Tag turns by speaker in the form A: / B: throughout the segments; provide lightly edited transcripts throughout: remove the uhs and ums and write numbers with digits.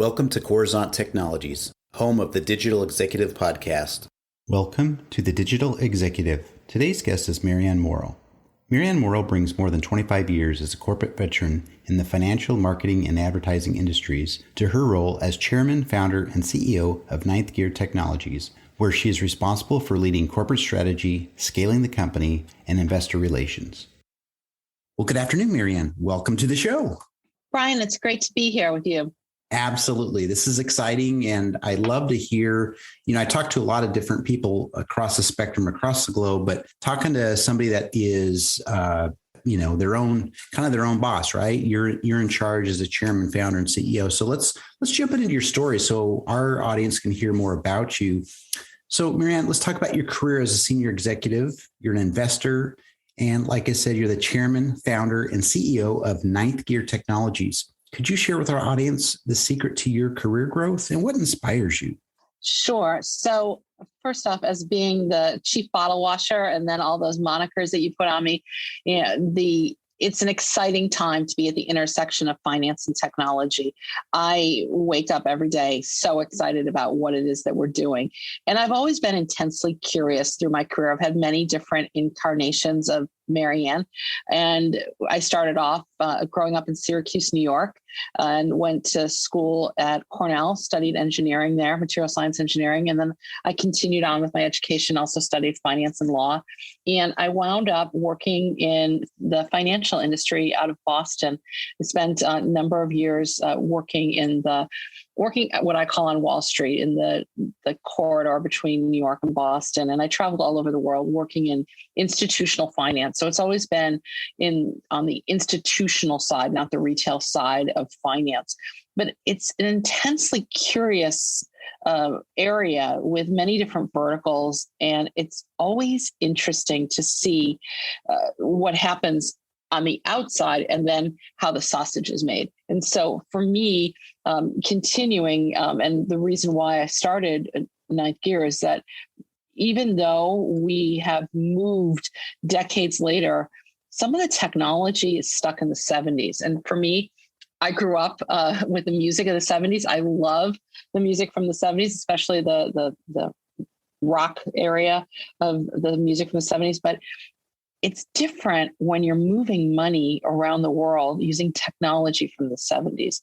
A: Welcome to Coruzant Technologies, home of the Digital Executive Podcast.
B: Welcome to the Digital Executive. Today's guest is Maryanne Morrow. Maryanne Morrow brings more than 25 years as a corporate veteran in the financial, marketing, and advertising industries to her role as chairman, founder, and CEO of Ninth Gear Technologies, where she is responsible for leading corporate strategy, scaling the company, and investor relations. Well, good afternoon, Maryanne. Welcome to the show.
C: Brian, it's great to be here with you.
B: Absolutely. This is exciting. And I love to hear, I talk to a lot of different people across the spectrum, across the globe, but talking to somebody that is, their own boss, right? You're in charge as a chairman, founder, and CEO. So let's jump into your story so our audience can hear more about you. So Maryanne, let's talk about your career as a senior executive. You're an investor. And like I said, you're the chairman, founder, and CEO of Ninth Gear Technologies. Could you share with our audience the secret to your career growth and what inspires you?
C: Sure. So first off, as being the chief bottle washer and then all those monikers that you put on me, it's an exciting time to be at the intersection of finance and technology. I wake up every day so excited about what it is that we're doing. And I've always been intensely curious through my career. I've had many different incarnations of Maryanne. And I started off growing up in Syracuse, New York, and went to school at Cornell, studied engineering there, material science engineering. And then I continued on with my education, also studied finance and law. And I wound up working in the financial industry out of Boston. I spent a number of years working at what I call on Wall Street in the corridor between New York and Boston. And I traveled all over the world working in institutional finance. So it's always been on the institutional side, not the retail side of finance. But it's an intensely curious area with many different verticals. And it's always interesting to see what happens on the outside and then how the sausage is made. And so for me, continuing, and the reason why I started Ninth Gear is that even though we have moved decades later, some of the technology is stuck in the 70s. And for me, I grew up with the music of the 70s. I love the music from the 70s, especially the rock area of the music from the 70s. But it's different when you're moving money around the world using technology from the 70s.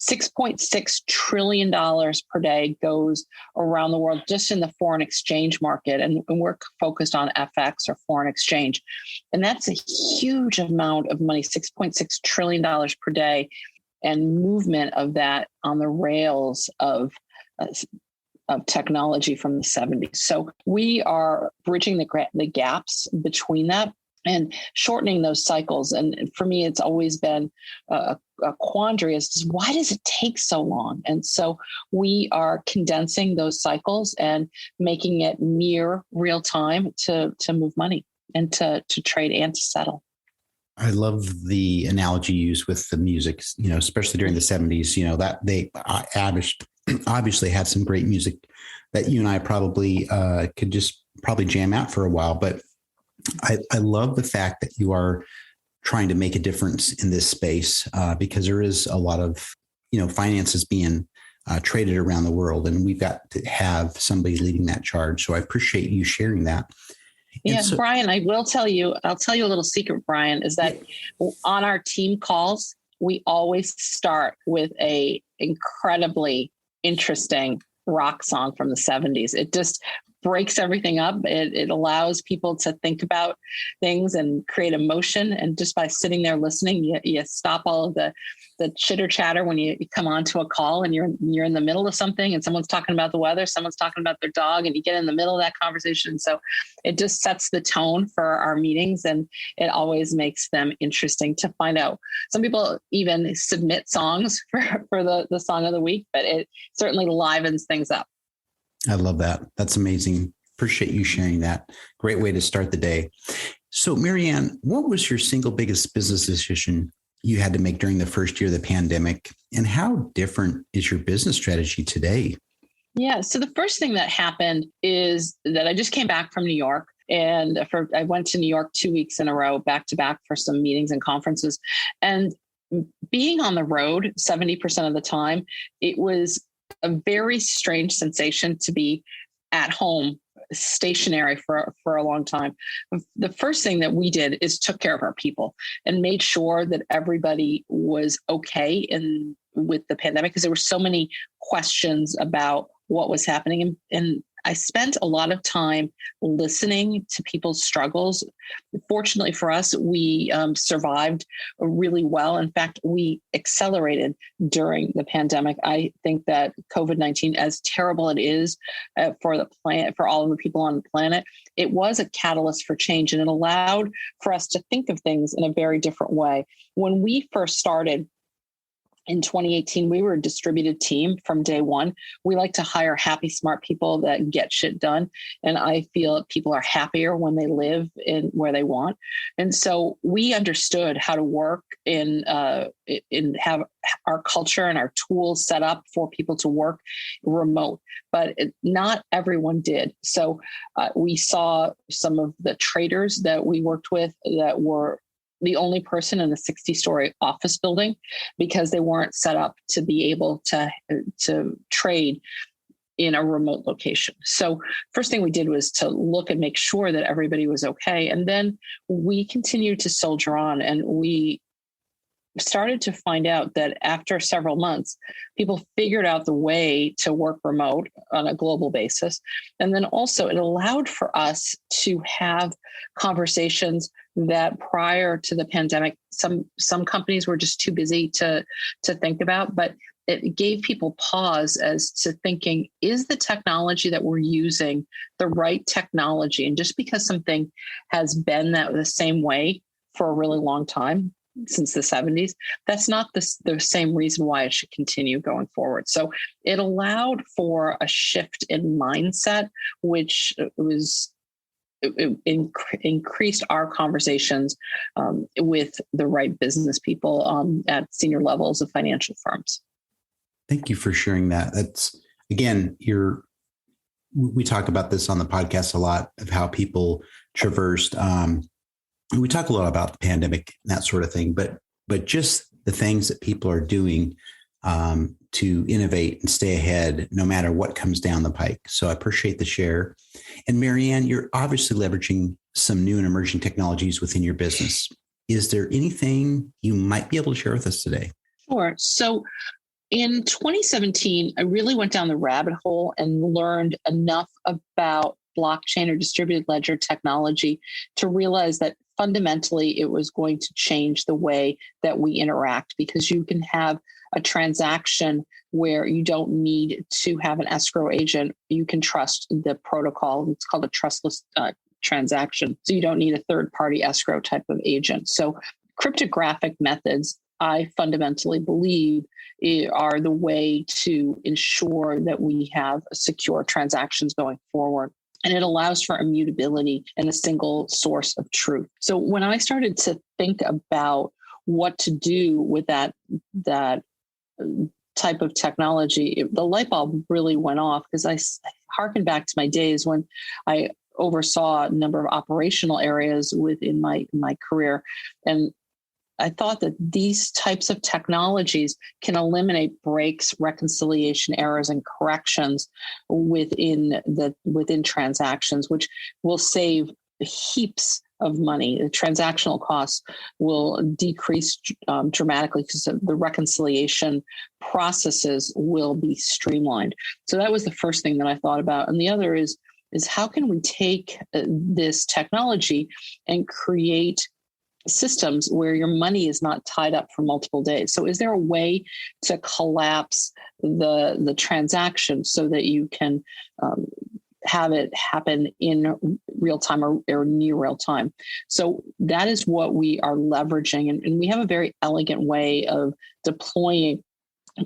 C: $6.6 trillion per day goes around the world just in the foreign exchange market. And we're focused on FX or foreign exchange. And that's a huge amount of money, $6.6 trillion per day, and movement of that on the rails of technology from the 70s. So we are bridging the gaps between that and shortening those cycles. And for me, it's always been a quandary as to why does it take so long? And so we are condensing those cycles and making it near real time to move money and to trade and to settle.
B: I love the analogy used with the music, especially during the 70s, that they obviously had some great music that you and I probably could just jam out for a while. But I love the fact that you are trying to make a difference in this space because there is a lot of, finances being traded around the world, and we've got to have somebody leading that charge. So I appreciate you sharing that.
C: Yeah, so, Brian, I'll tell you a little secret, Brian, is that on our team calls, we always start with a incredibly interesting rock song from the 70s. It just breaks everything up. It allows people to think about things and create emotion. And just by sitting there listening, you stop all of the chitter chatter when you come onto a call and you're in the middle of something and someone's talking about the weather, someone's talking about their dog, and you get in the middle of that conversation. So it just sets the tone for our meetings, and it always makes them interesting to find out. Some people even submit songs for the song of the week, but it certainly livens things up.
B: I love that. That's amazing. Appreciate you sharing that. Great way to start the day. So Maryanne, what was your single biggest business decision you had to make during the first year of the pandemic? And how different is your business strategy today?
C: Yeah. So the first thing that happened is that I just came back from New York. And I went to New York 2 weeks in a row, back to back, for some meetings and conferences. And being on the road 70% of the time, it was a very strange sensation to be at home stationary for a long time. The first thing that we did is took care of our people and made sure that everybody was okay with the pandemic, because there were so many questions about what was happening. And I spent a lot of time listening to people's struggles. Fortunately for us, we survived really well. In fact, we accelerated during the pandemic. I think that COVID-19, as terrible it is for the planet, for all of the people on the planet, it was a catalyst for change, and it allowed for us to think of things in a very different way. When we first started in 2018, we were a distributed team from day one. We like to hire happy, smart people that get shit done. And I feel people are happier when they live in where they want. And so we understood how to work in have our culture and our tools set up for people to work remote, but not everyone did. So we saw some of the traders that we worked with that were the only person in a 60-story office building because they weren't set up to be able to trade in a remote location. So first thing we did was to look and make sure that everybody was okay. And then we continued to soldier on, and we started to find out that after several months, people figured out the way to work remote on a global basis. And then also it allowed for us to have conversations that prior to the pandemic, some companies were just too busy to think about, but it gave people pause as to thinking, is the technology that we're using the right technology? And just because something has been the same way for a really long time, since the 70s, that's not the same reason why it should continue going forward. So it allowed for a shift in mindset, which increased our conversations with the right business people at senior levels of financial firms.
B: Thank you for sharing that. That's, again, we talk about this on the podcast a lot of how people traversed. We talk a lot about the pandemic and that sort of thing, but just the things that people are doing to innovate and stay ahead, no matter what comes down the pike. So I appreciate the share. And Maryanne, you're obviously leveraging some new and emerging technologies within your business. Is there anything you might be able to share with us today?
C: Sure. So in 2017, I really went down the rabbit hole and learned enough about blockchain or distributed ledger technology to realize that fundamentally it was going to change the way that we interact, because you can have a transaction where you don't need to have an escrow agent. You can trust the protocol. It's called a trustless transaction. So you don't need a third-party escrow type of agent. So cryptographic methods, I fundamentally believe, are the way to ensure that we have secure transactions going forward. And it allows for immutability and a single source of truth. So when I started to think about what to do with that type of technology, the light bulb really went off, because I harken back to my days when I oversaw a number of operational areas within my career. And I thought that these types of technologies can eliminate breaks, reconciliation errors, and corrections within transactions, which will save heaps of money. The transactional costs will decrease dramatically because the reconciliation processes will be streamlined. So that was the first thing that I thought about. And the other is how can we take this technology and create systems where your money is not tied up for multiple days? So is there a way to collapse the transaction so that you can have it happen in real time or near real time? So that is what we are leveraging. And we have a very elegant way of deploying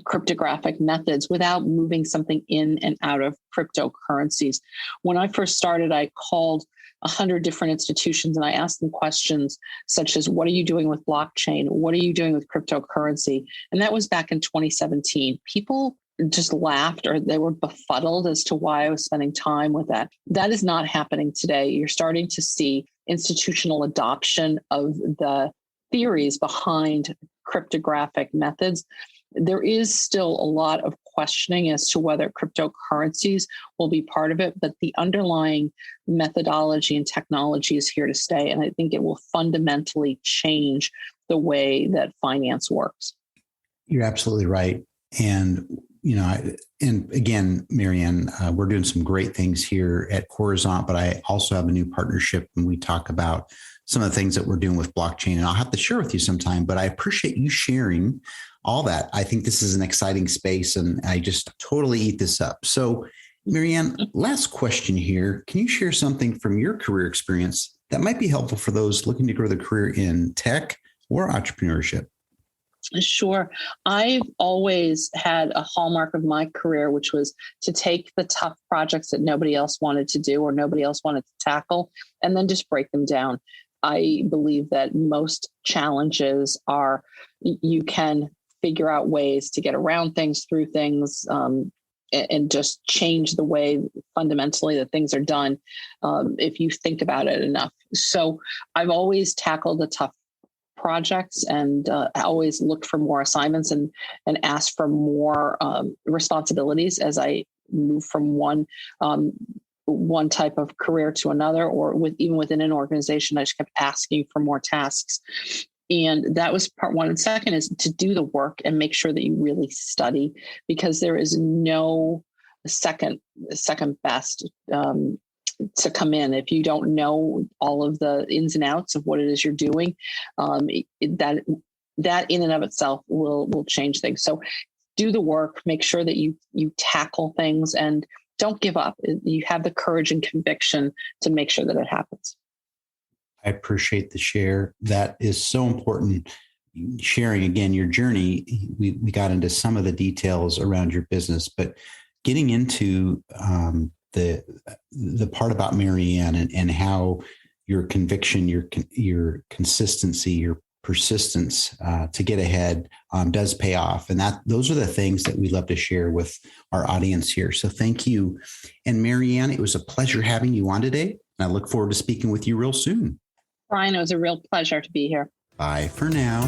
C: cryptographic methods without moving something in and out of cryptocurrencies. When I first started, I called 100 different institutions and I asked them questions such as, what are you doing with blockchain? What are you doing with cryptocurrency? And that was back in 2017. People just laughed, or they were befuddled as to why I was spending time with that. That is not happening today. You're starting to see institutional adoption of the theories behind cryptographic methods. There is still a lot of questioning as to whether cryptocurrencies will be part of it, but the underlying methodology and technology is here to stay. And I think it will fundamentally change the way that finance works.
B: You're absolutely right. And, and again, Maryanne, we're doing some great things here at Coruzant, but I also have a new partnership and we talk about some of the things that we're doing with blockchain, and I'll have to share with you sometime, but I appreciate you sharing all that. I think this is an exciting space and I just totally eat this up. So Maryanne, last question here. Can you share something from your career experience that might be helpful for those looking to grow their career in tech or entrepreneurship?
C: Sure. I've always had a hallmark of my career, which was to take the tough projects that nobody else wanted to do or nobody else wanted to tackle, and then just break them down. I believe that most challenges are, you can figure out ways to get around things, through things, and just change the way fundamentally that things are done if you think about it enough. So I've always tackled the tough projects and always looked for more assignments and asked for more responsibilities as I move from one type of career to another, or even within an organization, I just kept asking for more tasks. And that was part one. And second is to do the work and make sure that you really study, because there is no second best to come in. If you don't know all of the ins and outs of what it is you're doing, that in and of itself will change things. So do the work, make sure that you tackle things, and don't give up. You have the courage and conviction to make sure that it happens.
B: I appreciate the share. That is so important. Sharing again your journey. We got into some of the details around your business, but getting into the part about Maryanne and how your conviction, your consistency, your persistence to get ahead does pay off, and those are the things that we love to share with our audience here. So thank you, and Maryanne, it was a pleasure having you on today. And I look forward to speaking with you real soon.
C: Brian, it was a real pleasure to be here.
B: Bye for now.